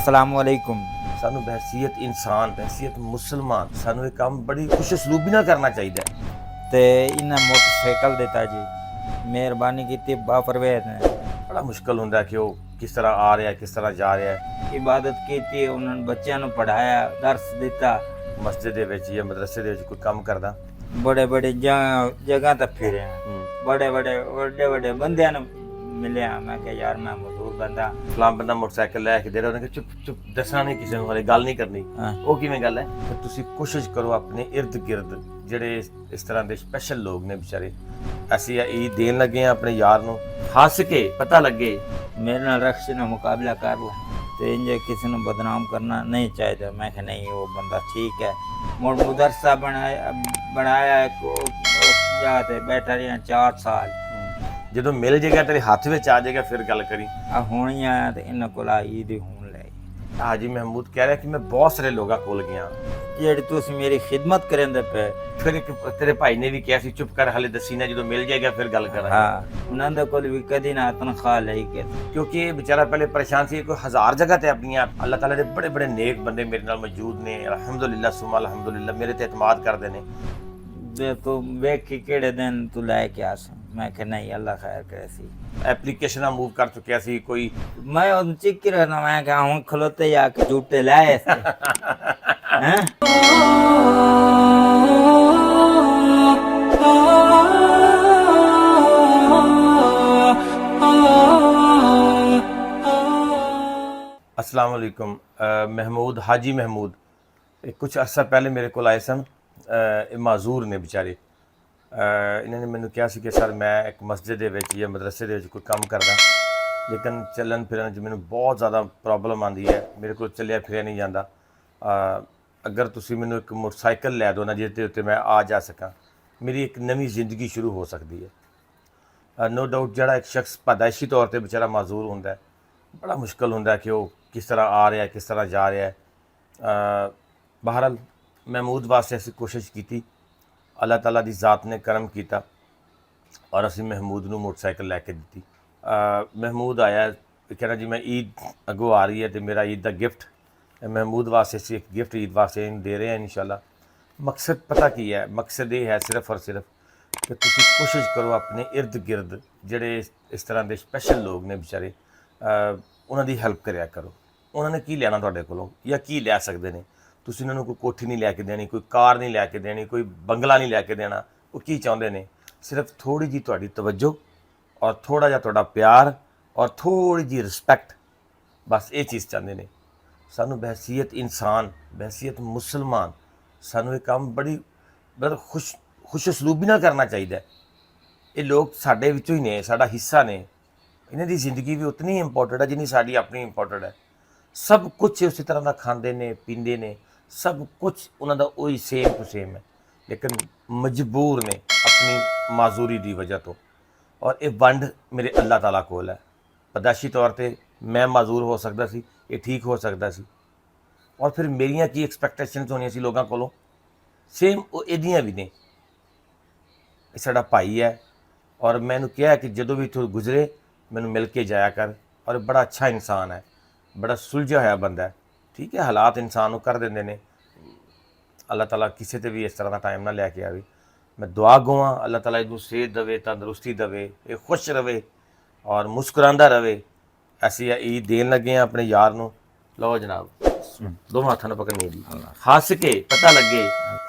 अस्सलाम वालेकुम। ਸਾਨੂੰ ਬਹਿਸੀਅਤ ਇਨਸਾਨ ਬਹਿਸੀਅਤ ਮੁਸਲਮਾਨ ਸਾਨੂੰ ਇਹ ਕੰਮ ਬੜੀ ਖੁਸ਼ ਅਸਲੂਬੀ ਨਾਲ ਕਰਨਾ ਚਾਹੀਦਾ ਹੈ। ਤੇ ਇਹਨਾਂ ਮੋਟਰਸਾਈਕਲ ਦਿੱਤਾ ਜੀ, ਮਿਹਰਬਾਨੀ ਕੀਤੀ ਬਾਪਰਵੇਜ਼ ਨੇ। ਬੜਾ ਮੁਸ਼ਕਲ ਹੁੰਦਾ ਕਿ ਉਹ ਕਿਸ ਤਰ੍ਹਾਂ ਆ ਰਿਹਾ ਕਿਸ ਤਰ੍ਹਾਂ ਜਾ ਰਿਹਾ ਹੈ। ਇਬਾਦਤ ਕੀਤੀ, ਉਹਨਾਂ ਨੂੰ ਬੱਚਿਆਂ ਨੂੰ ਪੜਾਇਆ, ਦਰਸ ਦਿੱਤਾ, ਮਸਜਿਦ ਦੇ ਵਿੱਚ ਜਾਂ ਮਦਰਸੇ ਦੇ ਵਿੱਚ ਕੋਈ ਕੰਮ ਕਰਦਾ ਬੜੇ ਬੜੇ ਜਗ੍ਹਾ ਤੇ ਫਿਰਿਆ, ਬੜੇ ਵੱਡੇ ਬੰਦਿਆਂ ਨੂੰ ਮਿਲਿਆ। ਮੈਂ ਕਿਹਾ ਯਾਰ ਮੈਂ ਮਜ਼ਦੂਰ ਬੰਦਾ, ਫਲਾਂ ਬੰਦਾ ਮੋਟਰਸਾਈਕਲ ਲੈ ਕੇ ਦੇ ਰਿਹਾ, ਉਹਨੇ ਕਿਹਾ ਚੁੱਪ ਦੱਸਣਾ ਨਹੀਂ ਕਿਸੇ ਨੂੰ, ਹਲੇ ਗੱਲ ਨਹੀਂ ਕਰਨੀ। ਉਹ ਕਿਵੇਂ ਗੱਲ ਹੈ? ਤੇ ਤੁਸੀਂ ਕੋਸ਼ਿਸ਼ ਕਰੋ ਆਪਣੇ ਇਰਦ ਗਿਰਦ ਜਿਹੜੇ ਇਸ ਤਰ੍ਹਾਂ ਦੇ ਸਪੈਸ਼ਲ ਲੋਕ ਨੇ ਵਿਚਾਰੇ, ਅਸੀਂ ਈਦ ਦੇਣ ਲੱਗੇ ਹਾਂ ਆਪਣੇ ਯਾਰ ਨੂੰ, ਹੱਸ ਕੇ ਪਤਾ ਲੱਗੇ ਮੇਰੇ ਨਾਲ ਰਕਸ਼ ਨਾਲ ਮੁਕਾਬਲਾ ਕਰ ਲੈ ਤੇ ਇੰਜ ਕਿਸੇ ਨੂੰ ਬਦਨਾਮ ਕਰਨਾ ਨਹੀਂ ਚਾਹੀਦਾ। ਮੈਂ ਕਿਹਾ ਨਹੀਂ, ਉਹ ਬੰਦਾ ਠੀਕ ਹੈ। ਮਦਰਸਾ ਬਣਾਇਆ ਉਸ ਜਗ੍ਹਾ ਤੇ ਬੈਠਾ ਰਿਹਾ 4 ਸਾਲ। ਜਦੋਂ ਮਿਲ ਜਾਏਗਾ ਤੇਰੇ ਹੱਥ ਵਿੱਚ ਆ ਜਾਏਗਾ ਫਿਰ ਗੱਲ ਕਰੀ। ਆ ਹੁਣ ਹੀ ਆਇਆ ਤੇ ਇਹਨਾਂ ਕੋਲ ਆਈ ਦੀ ਹੁਣ ਲੈ। ਹਾਜੀ ਮਹਿਮੂਦ ਕਹਿ ਰਿਹਾ ਕਿ ਮੈਂ ਬਹੁਤ ਸਾਰੇ ਲੋਕਾਂ ਕੋਲ ਗਿਆ, ਜਿਹੜੇ ਤੁਸੀਂ ਮੇਰੀ ਖਿਦਮਤ ਕਰਦੇ ਪਏ। ਫਿਰ ਇੱਕ ਤੇਰੇ ਭਾਈ ਨੇ ਵੀ ਕਿਹਾ ਸੀ ਚੁੱਪ ਕਰ, ਹਲੇ ਦੱਸੀ ਨਾ, ਜਦੋਂ ਮਿਲ ਜਾਏਗਾ ਫਿਰ ਗੱਲ ਕਰਾਂਗੇ। ਹਾਂ, ਉਹਨਾਂ ਦੇ ਕੋਲ ਵੀ ਕਦੀ ਨਾ ਤਨਖਾਹ ਲਈ ਕੇ, ਕਿਉਂਕਿ ਇਹ ਵਿਚਾਰਾ ਪਹਿਲੇ ਪਰੇਸ਼ਾਨ ਸੀ। ਕੋਈ 1000 ਜਗ੍ਹਾ ਤੇ ਆਪਣੀਆਂ ਅੱਲਾਹ ਤਾਲਾ ਦੇ ਬੜੇ ਬੜੇ ਨੇਕ ਬੰਦੇ ਮੇਰੇ ਨਾਲ ਮੌਜੂਦ ਨੇ, ਅਲਹਮਦੁਲਿਲਾ ਸੁਮਾ ਅਲਹਮਦੁਲਿਲਾ, ਮੇਰੇ ਤੇ ਇਤਮਾਦ ਕਰਦੇ ਨੇ। ਤੂੰ ਵੇਖ ਕੇ ਕਿਹੜੇ ਦਿਨ ਤੂੰ ਲੈ ਕੇ ਆਸ। ਮੈਂ ਕਿਹਾ ਨਹੀਂ, ਅੱਲਾ ਖੈਰ ਕਰੇ ਸੀ। ਐਪਲੀਕੇਸ਼ਨਾਂ ਮੂਵ ਕਰ ਚੁੱਕਿਆ ਸੀ ਕੋਈ। ਮੈਂ ਉਹ ਚਿੱਕੀ ਰਹਿਣਾ, ਮੈਂ ਕਿਹਾ ਹੁਣ ਖਲੋਤੇ ਜਾ ਕੇ ਝੂਟੇ ਲਾਏ ਹੈਂ। अस्सलाम वालेकुम। महमूद हाजी महमूद कुछ अर्सा पहले मेरे को आए सन, माजूर ने बेचारे। इन्होंने मैंने कहा कि सर मैं एक मस्जिद ਦੇ ਵਿੱਚ ਜਾਂ ਮਦਰਸੇ ਦੇ ਵਿੱਚ ਕੋਈ ਕੰਮ ਕਰਦਾ, ਲੇਕਿਨ ਚੱਲਣ ਫਿਰਨ 'ਚ ਮੈਨੂੰ ਬਹੁਤ ਜ਼ਿਆਦਾ ਪ੍ਰੋਬਲਮ ਆਉਂਦੀ ਹੈ, ਮੇਰੇ ਕੋਲ ਚੱਲਿਆ ਫਿਰਿਆ ਨਹੀਂ ਜਾਂਦਾ। ਅਗਰ ਤੁਸੀਂ ਮੈਨੂੰ ਇੱਕ ਮੋਟਰਸਾਈਕਲ ਲੈ ਦਿਓ ਨਾ ਜਿਹਦੇ ਉੱਤੇ ਮੈਂ ਆ ਜਾ ਸਕਾਂ, ਮੇਰੀ ਇੱਕ ਨਵੀਂ ਜ਼ਿੰਦਗੀ ਸ਼ੁਰੂ ਹੋ ਸਕਦੀ ਹੈ। ਨੋ ਡਾਊਟ ਜਿਹੜਾ ਇੱਕ ਸ਼ਖਸ ਪੈਦਾਇਸ਼ੀ ਤੌਰ ਤੇ ਵਿਚਾਰਾ ਮਾਜ਼ੂਰ ਹੁੰਦਾ ਹੈ, ਬੜਾ ਮੁਸ਼ਕਲ ਹੁੰਦਾ ਕਿ ਉਹ ਕਿਸ ਤਰ੍ਹਾਂ ਆ ਰਿਹਾ ਕਿਸ ਤਰ੍ਹਾਂ ਜਾ ਰਿਹਾ ਹੈ। ਬਹਰਹਾਲ ਮਹਿਮੂਦ ਵਾਸਤੇ ਅਸੀਂ ਕੋਸ਼ਿਸ਼ ਕੀਤੀ, ਅੱਲਾਹ ਤਾਲਾ ਦੀ ਜ਼ਾਤ ਨੇ ਕਰਮ ਕੀਤਾ ਔਰ ਅਸੀਂ ਮਹਿਮੂਦ ਨੂੰ ਮੋਟਰਸਾਈਕਲ ਲੈ ਕੇ ਦਿੱਤੀ। ਮਹਿਮੂਦ ਆਇਆ, ਕਹਿੰਦਾ ਜੀ ਮੈਂ ਈਦ ਅੱਗੋਂ ਆ ਰਹੀ ਹੈ ਅਤੇ ਮੇਰਾ ਈਦ ਦਾ ਗਿਫਟ ਮਹਿਮੂਦ ਵਾਸਤੇ ਅਸੀਂ ਇੱਕ ਗਿਫਟ ਈਦ ਵਾਸਤੇ ਦੇ ਰਹੇ ਹਾਂ ਇਨਸ਼ਾਅੱਲਾ। ਮਕਸਦ ਪਤਾ ਕੀ ਹੈ? ਮਕਸਦ ਇਹ ਹੈ ਸਿਰਫ ਔਰ ਸਿਰਫ ਕਿ ਤੁਸੀਂ ਕੋਸ਼ਿਸ਼ ਕਰੋ ਆਪਣੇ ਇਰਦ ਗਿਰਦ ਜਿਹੜੇ ਇਸ ਤਰ੍ਹਾਂ ਦੇ ਸਪੈਸ਼ਲ ਲੋਕ ਨੇ ਵਿਚਾਰੇ, ਉਹਨਾਂ ਦੀ ਹੈਲਪ ਕਰਿਆ ਕਰੋ। ਉਹਨਾਂ ਨੇ ਕੀ ਲੈਣਾ ਤੁਹਾਡੇ ਕੋਲੋਂ ਜਾਂ ਕੀ ਲੈ ਸਕਦੇ ਨੇ? ਤੁਸੀਂ ਉਹਨਾਂ ਨੂੰ ਕੋਈ ਕੋਠੀ ਨਹੀਂ ਲੈ ਕੇ ਦੇਣੀ, ਕੋਈ ਕਾਰ ਨਹੀਂ ਲੈ ਕੇ ਦੇਣੀ, ਕੋਈ ਬੰਗਲਾ ਨਹੀਂ ਲੈ ਕੇ ਦੇਣਾ। ਉਹ ਕੀ ਚਾਹੁੰਦੇ ਨੇ? ਸਿਰਫ ਥੋੜ੍ਹੀ ਜਿਹੀ ਤੁਹਾਡੀ ਤਵੱਜੋ ਔਰ ਥੋੜ੍ਹਾ ਜਿਹਾ ਤੁਹਾਡਾ ਪਿਆਰ ਔਰ ਥੋੜ੍ਹੀ ਜਿਹੀ ਰਿਸਪੈਕਟ, ਬਸ ਇਹ ਚੀਜ਼ ਚਾਹੁੰਦੇ ਨੇ। ਸਾਨੂੰ ਬਹਿਸੀਅਤ ਇਨਸਾਨ ਬਹਿਸੀਅਤ ਮੁਸਲਮਾਨ ਸਾਨੂੰ ਇਹ ਕੰਮ ਬੜੀ ਖੁਸ਼ ਅਸਲੂਬੀ ਨਾਲ ਕਰਨਾ ਚਾਹੀਦਾ ਹੈ। ਇਹ ਲੋਕ ਸਾਡੇ ਵਿੱਚੋਂ ਹੀ ਨੇ, ਸਾਡਾ ਹਿੱਸਾ ਨੇ। ਇਹਨਾਂ ਦੀ ਜ਼ਿੰਦਗੀ ਵੀ ਉਤਨੀ ਇੰਪੋਰਟੈਂਟ ਹੈ ਜਿੰਨੀ ਸਾਡੀ ਆਪਣੀ ਇੰਪੋਰਟੈਂਟ ਹੈ। ਸਭ ਕੁਛ ਉਸੇ ਤਰ੍ਹਾਂ ਦਾ ਖਾਂਦੇ ਨੇ ਪੀਂਦੇ ਨੇ, ਸਭ ਕੁਛ ਉਹਨਾਂ ਦਾ ਉਹੀ ਸੇਮ ਟੂ ਸੇਮ ਹੈ, ਲੇਕਿਨ ਮਜਬੂਰ ਨੇ ਆਪਣੀ ਮਾਜ਼ੂਰੀ ਦੀ ਵਜ੍ਹਾ ਤੋਂ। ਔਰ ਇਹ ਵੰਡ ਮੇਰੇ ਅੱਲਾਹ ਤਾਲਾ ਕੋਲ ਹੈ। ਪੈਦਾਇਸ਼ੀ ਤੌਰ 'ਤੇ ਮੈਂ ਮਾਜ਼ੂਰ ਹੋ ਸਕਦਾ ਸੀ, ਇਹ ਠੀਕ ਹੋ ਸਕਦਾ ਸੀ, ਔਰ ਫਿਰ ਮੇਰੀਆਂ ਕੀ ਐਕਸਪੈਕਟੇਸ਼ਨਸ ਹੋਣੀਆਂ ਸੀ ਲੋਕਾਂ ਕੋਲੋਂ, ਸੇਮ ਉਹ ਇਹਦੀਆਂ ਵੀ ਨੇ। ਇਹ ਸਾਡਾ ਭਾਈ ਹੈ ਔਰ ਮੈਂ ਇਹਨੂੰ ਕਿਹਾ ਕਿ ਜਦੋਂ ਵੀ ਤੂੰ ਗੁਜ਼ਰੇ ਮੈਨੂੰ ਮਿਲ ਕੇ ਜਾਇਆ ਕਰ। ਔਰ ਬੜਾ ਅੱਛਾ ਇਨਸਾਨ ਹੈ, ਬੜਾ ਸੁਲਝਿਆ ਹੋਇਆ ਬੰਦਾ ਹੈ। ਠੀਕ ਹੈ, ਹਾਲਾਤ ਇਨਸਾਨ ਨੂੰ ਕਰ ਦਿੰਦੇ ਨੇ। ਅੱਲਾਹ ਤਾਲਾ ਕਿਸੇ 'ਤੇ ਵੀ ਇਸ ਤਰ੍ਹਾਂ ਦਾ ਟਾਈਮ ਨਾ ਲੈ ਕੇ ਆਵੇ। ਮੈਂ ਦੁਆ ਗੋਆਂ ਅੱਲਾਹ ਤਾਲਾ ਇਹਨੂੰ ਸਿਹਤ ਦੇਵੇ, ਤੰਦਰੁਸਤੀ ਦੇਵੇ, ਇਹ ਖੁਸ਼ ਰਹੇ ਔਰ ਮੁਸਕਰਾਉਂਦਾ ਰਹੇ। ਅਸੀਂ ਈਦ ਦੇਣ ਲੱਗੇ ਹਾਂ ਆਪਣੇ ਯਾਰ ਨੂੰ। ਲਓ ਜਨਾਬ, ਦੋਵਾਂ ਹੱਥਾਂ ਨੂੰ ਪਕੜਨੀ ਦੀ, ਹੱਸ ਕੇ ਪਤਾ ਲੱਗੇ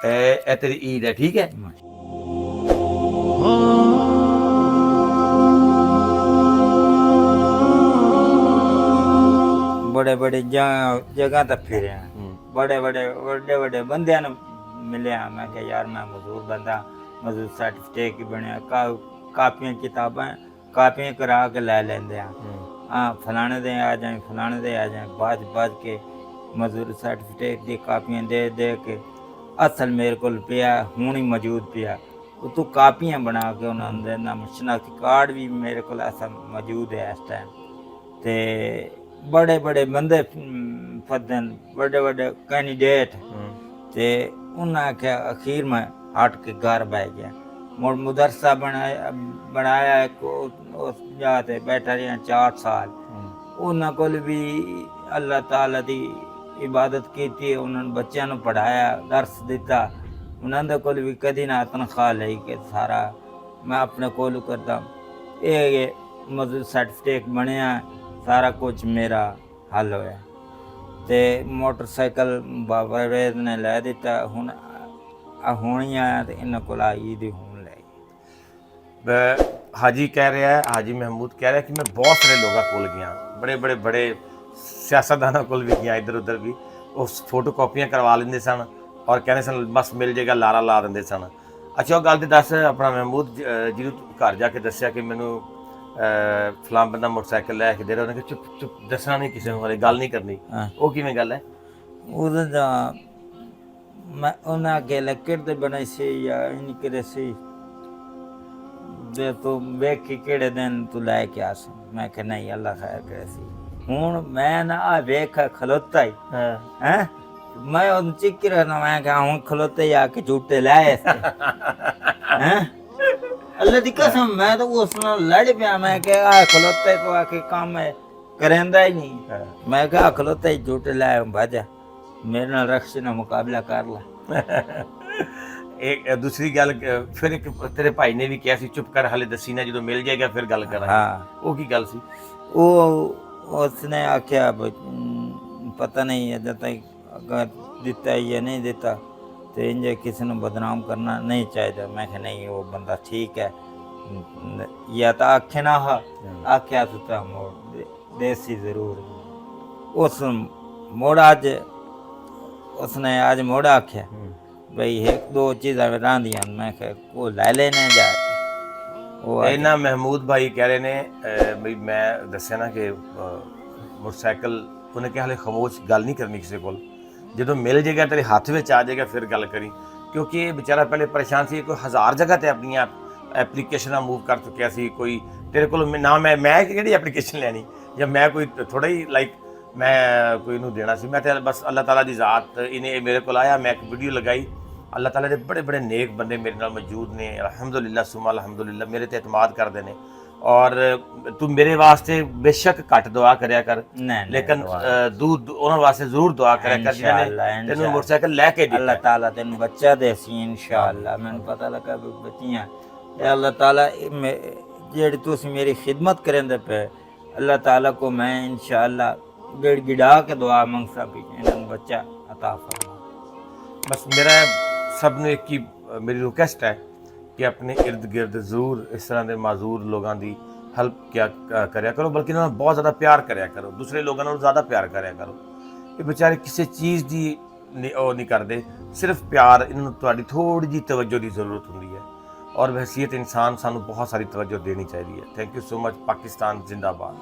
ਇਹ ਤੇਰੀ ਈਦ ਹੈ। ਠੀਕ ਹੈ। ਬੜੇ ਜਗ੍ਹਾ ਤੇ ਫਿਰਿਆ, ਬੜੇ ਵੱਡੇ ਬੰਦਿਆਂ ਨੂੰ ਮਿਲਿਆ। ਮੈਂ ਕਿਹਾ ਯਾਰ ਮੈਂ ਮਜ਼ਦੂਰ ਬੰਦਾ, ਮਜ਼ਦੂਰ ਸਰਟੀਫਿਕੇਟ ਬਣਿਆ, ਕਾਪੀਆਂ ਕਿਤਾਬਾਂ ਕਾਪੀਆਂ ਕਰਾ ਕੇ ਲੈ ਲੈਂਦੇ ਆ। ਹਾਂ, ਫਲਾਣੇ ਦੇ ਆ ਜਾਏ, ਫਲਾਣੇ ਦੇ ਆ ਜਾਏ, ਬਾਅਦ ਕੇ ਮਜ਼ਦੂਰ ਸਰਟੀਫਿਕੇਟ ਦੀ ਕਾਪੀਆਂ ਦੇ ਕੇ ਅਸਲ ਮੇਰੇ ਕੋਲ ਪਿਆ, ਹੁਣ ਹੀ ਮੌਜੂਦ ਪਿਆ। ਉਹ ਤੋਂ ਕਾਪੀਆਂ ਬਣਾ ਕੇ ਉਹਨਾਂ ਦੇ ਨਾਮ ਸ਼ਨਾਖਤੀ ਕਾਰਡ ਵੀ ਮੇਰੇ ਕੋਲ ਐਸਾ ਮੌਜੂਦ ਹੈ ਇਸ ਟਾਈਮ। ਤੇ ਬੜੇ ਬੰਦੇ ਫੱਦਨ, ਬੜੇ ਕੈਂਡੀਡੇਟ, ਤੇ ਉਹਨਾਂ ਆਖਿਆ ਅਖੀਰ ਮੈਂ ਹਟ ਕੇ ਘਰ ਬਹਿ ਗਿਆ। ਮਦਰਸਾ ਬਣਾਇਆ ਉਸ ਜਗ੍ਹਾ ਤੇ ਬੈਠਾ ਰਿਹਾ 4 ਸਾਲ। ਉਹਨਾਂ ਕੋਲ ਵੀ ਅੱਲਾਹ ਤਾਲਾ ਦੀ ਇਬਾਦਤ ਕੀਤੀ, ਉਹਨਾਂ ਨੇ ਬੱਚਿਆਂ ਨੂੰ ਪੜ੍ਹਾਇਆ, ਦਰਸ ਦਿੱਤਾ। ਉਹਨਾਂ ਦੇ ਕੋਲ ਵੀ ਕਦੀ ਨਾ ਤਨਖਾਹ ਲਈ ਕਿ ਸਾਰਾ ਮੈਂ ਆਪਣੇ ਕੋਲ ਕਰਦਾ। ਇਹ ਮਜ਼ਦੂਰ ਸਰਟੀਫਿਕੇਟ ਬਣਿਆ, ਸਾਰਾ ਕੁਝ ਮੇਰਾ ਹੱਲ ਹੋਇਆ। ਤੇ ਮੋਟਰਸਾਈਕਲ ਬਾਬਾ ਵੇਦ ਨੇ ਲੈ ਦਿੱਤਾ। ਹੁਣ ਹੋਣੀ ਆ ਤੇ ਇਹਨਾਂ ਕੋਲ ਆਈ ਦੀ ਹੁਣ ਲੈ। ਹਾਜੀ ਕਹਿ ਰਿਹਾ ਹੈ, ਹਾਜੀ ਮਹਿਮੂਦ ਕਹਿ ਰਿਹਾ ਕਿ ਮੈਂ ਬਹੁਤ ਸਾਰੇ ਲੋਕਾਂ ਕੋਲ ਗਿਆ, ਬੜੇ ਸਿਆਸਤਦਾਨਾਂ ਕੋਲ ਵੀ ਗਿਆ, ਇੱਧਰ ਉੱਧਰ ਵੀ। ਉਸ ਫੋਟੋ ਕਾਪੀਆਂ ਕਰਵਾ ਲੈਂਦੇ ਸਨ ਔਰ ਕਹਿੰਦੇ ਸਨ ਬਸ ਮਿਲ ਜਾਏਗਾ, ਲਾਰਾ ਲਾ ਦਿੰਦੇ ਸਨ। ਅੱਛਾ ਉਹ ਗੱਲ ਤੇ ਦੱਸ ਆਪਣਾ ਮਹਿਮੂਦ, ਜਿਹਨੂੰ ਘਰ ਜਾ ਕੇ ਦੱਸਿਆ ਕਿ ਮੈਨੂੰ ਫਲਾਂ ਬੰਦਾ ਮੋਟਰਸਾਈਕਲ ਲੈ ਕੇ ਦੇ ਰਿਹਾ, ਉਹਨੇ ਕਿ ਚੁੱਪ ਦੱਸਣਾ ਨਹੀਂ ਕਿਸੇ ਨੂੰ, ਬਾਰੇ ਗੱਲ ਨਹੀਂ ਕਰਨੀ। ਉਹ ਕਿਵੇਂ ਗੱਲ ਹੈ? ਉਹਦਾ ਤਾਂ ਮੈਂ ਉਹਨਾਂ ਅੱਗੇ ਲੱਕੜ ਦੇ ਬਣੇ ਸੀ ਜਾਂ ਇਨ ਕਿਹੜੇ ਸੀ ਦੇ ਤੂੰ ਵੇਖ ਕੇ ਕਿਹੜੇ ਦਿਨ ਤੂੰ ਲੈ ਕੇ ਆ ਸੀ। ਮੈਂ ਕਿਹਾ ਨਹੀਂ ਅੱਲਾ ਖੈਰ ਕਰੇ ਸੀ। ਹੁਣ ਮੈਂ ਨਾ ਆ ਵੇਖ ਖਲੋਤਾ ਹੀ ਹੈ ਮੈਂ ਉਹਨੂੰ ਚਿੱਕੀ ਰਹਿਣਾ। ਮੈਂ ਕਿਹਾ ਹੁਣ ਖਲੋਤੇ ਆ ਕੇ ਝੂਟੇ ਲਾਏ ਹੈ ਅੱਲਾ ਦੀ ਕਸਮ। ਮੈਂ ਤਾਂ ਉਸ ਨਾਲ ਲੜ ਪਿਆ। ਮੈਂ ਕਿਹਾ ਆ ਖਲੋਤੇ ਤੋਂ ਆ ਕੇ ਕੰਮ ਹੈ ਕਰੇਂਦਾ ਹੀ ਨਹੀਂ। ਮੈਂ ਕਿਹਾ ਖਲੋਤੇ ਹੀ ਝੂਟੇ ਲਾਏ ਭਾਜਾ ਮੇਰੇ ਨਾਲ ਰਕਸ਼ ਨਾਲ ਮੁਕਾਬਲਾ ਕਰ ਲਾ। ਇੱਕ ਦੂਸਰੀ ਗੱਲ ਫਿਰ ਇੱਕ ਤੇਰੇ ਭਾਈ ਨੇ ਵੀ ਕਿਹਾ ਸੀ ਚੁੱਪ ਕਰ, ਹਾਲੇ ਦੱਸੀ ਨਾ, ਜਦੋਂ ਮਿਲ ਜਾਏਗਾ ਫਿਰ ਗੱਲ ਕਰਾਂਗੇ। ਹਾਂ ਉਹ ਕੀ ਗੱਲ ਸੀ? ਉਹ ਉਸਨੇ ਆਖਿਆ ਪਤਾ ਨਹੀਂ ਅਜੇ ਤੱਕ ਅਗਰ ਦਿੱਤਾ ਜਾਂ ਨਹੀਂ ਦਿੱਤਾ ਤੇ ਇੰਜ ਕਿਸੇ ਨੂੰ ਬਦਨਾਮ ਕਰਨਾ ਨਹੀਂ ਚਾਹੀਦਾ। ਮੈਂ ਕਿਹਾ ਨਹੀਂ ਉਹ ਬੰਦਾ ਠੀਕ ਹੈ ਜਾਂ ਤਾਂ ਆਖੇ ਨਾ ਆਖਿਆ ਤਾਂ ਮੋੜ ਦੇਸੀ ਜ਼ਰੂਰ। ਉਸ ਮੋੜ ਅੱਜ ਉਸਨੇ ਅੱਜ ਮੋੜ ਆਖਿਆ ਬਈ ਇੱਕ ਦੋ ਚੀਜ਼ਾਂ ਰਹਿੰਦੀਆਂ। ਮੈਂ ਕਿਹਾ ਉਹ ਲੈ ਲੈਣੇ ਜਾ। ਉਹ ਇਹਨਾਂ ਮਹਿਮੂਦ ਭਾਈ ਕਹਿ ਰਹੇ ਨੇ ਬਈ ਮੈਂ ਦੱਸਿਆ ਨਾ ਕਿ ਮੋਟਰਸਾਈਕਲ, ਉਹਨੇ ਕਿਹਾ ਹਾਲੇ ਖਾਮੋਸ਼, ਗੱਲ ਨਹੀਂ ਕਰਨੀ ਕਿਸੇ ਕੋਲ, ਜਦੋਂ ਮਿਲ ਜਾਏਗਾ ਤੇਰੇ ਹੱਥ ਵਿੱਚ ਆ ਜਾਏਗਾ ਫਿਰ ਗੱਲ ਕਰੀ। ਕਿਉਂਕਿ ਇਹ ਵਿਚਾਰਾ ਪਹਿਲੇ ਪਰੇਸ਼ਾਨ ਸੀ, ਕੋਈ 1000 ਜਗ੍ਹਾ ਤੇ ਆਪਣੀਆਂ ਐਪਲੀਕੇਸ਼ਨਾਂ ਮੂਵ ਕਰ ਚੁੱਕਿਆ ਸੀ। ਕੋਈ ਤੇਰੇ ਕੋਲ ਨਾ ਮੈਂ ਕਿਹੜੀ ਐਪਲੀਕੇਸ਼ਨ ਲੈਣੀ, ਜਾਂ ਮੈਂ ਕੋਈ ਥੋੜਾ ਹੀ ਲਾਈਕ ਮੈਂ ਕੋਈ ਨੂੰ ਦੇਣਾ ਸੀ। ਮੈਂ ਤੇ ਬਸ ਅੱਲਾਹ ਤਾਲਾ ਦੀ ਜ਼ਾਤ, ਇਹਨੇ ਮੇਰੇ ਕੋਲ ਆਇਆ, ਮੈਂ ਇੱਕ ਵੀਡੀਓ ਲਗਾਈ। ਅੱਲਾਹ ਤਾਲਾ ਦੇ ਬੜੇ ਨੇਕ ਬੰਦੇ ਮੇਰੇ ਨਾਲ ਮੌਜੂਦ ਨੇ, ਅਲਹਮਦੁਲਿਲਾ ਸੁਮਾ ਅਲਹਮਦੁਲਿਲਾ, ਮੇਰੇ ਤੇ ਇਤਮਾਦ ਕਰਦੇ ਨੇ। ਔਰ ਤੂੰ ਮੇਰੇ ਵਾਸਤੇ ਬੇਸ਼ੱਕ ਘੱਟ ਦੁਆ ਕਰਿਆ ਕਰ, ਲੇਕਿਨ ਉਹਨਾਂ ਵਾਸਤੇ ਜ਼ਰੂਰ ਦੁਆ ਕਰਿਆ ਕਰ ਜਿਨ੍ਹਾਂ ਨੇ ਤੈਨੂੰ ਮੋਟਰਸਾਈਕਲ ਲੈ ਕੇ ਦਿੱਤਾ। ਅੱਲਾਹ ਤਾਲਾ ਤੈਨੂੰ ਬੱਚਾ ਦੇ ਸੀ ਇਨਸ਼ਾਅੱਲਾ। ਮੈਨੂੰ ਪਤਾ ਲੱਗਾ ਵੀ ਬੱਚੀਆਂ ਅੱਲਾਹ ਤਾਲਾ ਜਿਹੜੀ ਤੁਸੀਂ ਮੇਰੀ ਖਿਦਮਤ ਕਰੇਂਦੇ ਪਏ, ਅੱਲਾਹ ਤਾਲਾ को मैं इंशाअल्लाह गिड़ा के दुआ मंगता भी इन्हें बच्चा अता फरमा। बस मेरा सब ਨੂੰ ਇੱਕ ਹੀ ਮੇਰੀ ਰਿਕੁਐਸਟ ਹੈ ਕਿ ਆਪਣੇ ਇਰਦ ਗਿਰਦ ਜ਼ਰੂਰ ਇਸ ਤਰ੍ਹਾਂ ਦੇ ਮਾਜ਼ੂਰ ਲੋਕਾਂ ਦੀ ਹੈਲਪ ਕਰਿਆ ਕਰੋ, ਬਲਕਿ ਇਹਨਾਂ ਨਾਲ ਬਹੁਤ ਜ਼ਿਆਦਾ ਪਿਆਰ ਕਰਿਆ ਕਰੋ, ਦੂਸਰੇ ਲੋਕਾਂ ਨਾਲ ਜ਼ਿਆਦਾ ਪਿਆਰ ਕਰਿਆ ਕਰੋ। ਇਹ ਵਿਚਾਰੇ ਕਿਸੇ ਚੀਜ਼ ਦੀ ਉਹ ਨਹੀਂ ਕਰਦੇ, ਸਿਰਫ ਪਿਆਰ। ਇਹਨਾਂ ਨੂੰ ਤੁਹਾਡੀ ਥੋੜੀ ਜਿਹੀ ਤਵੱਜੋ ਦੀ ਜ਼ਰੂਰਤ ਹੁੰਦੀ ਹੈ ਔਰ ਬਹਸੀਅਤ ਇਨਸਾਨ ਸਾਨੂੰ ਬਹੁਤ ਸਾਰੀ ਤਵੱਜੋ ਦੇਣੀ ਚਾਹੀਦੀ ਹੈ। Thank you so much. Pakistan ਜ਼ਿੰਦਾਬਾਦ।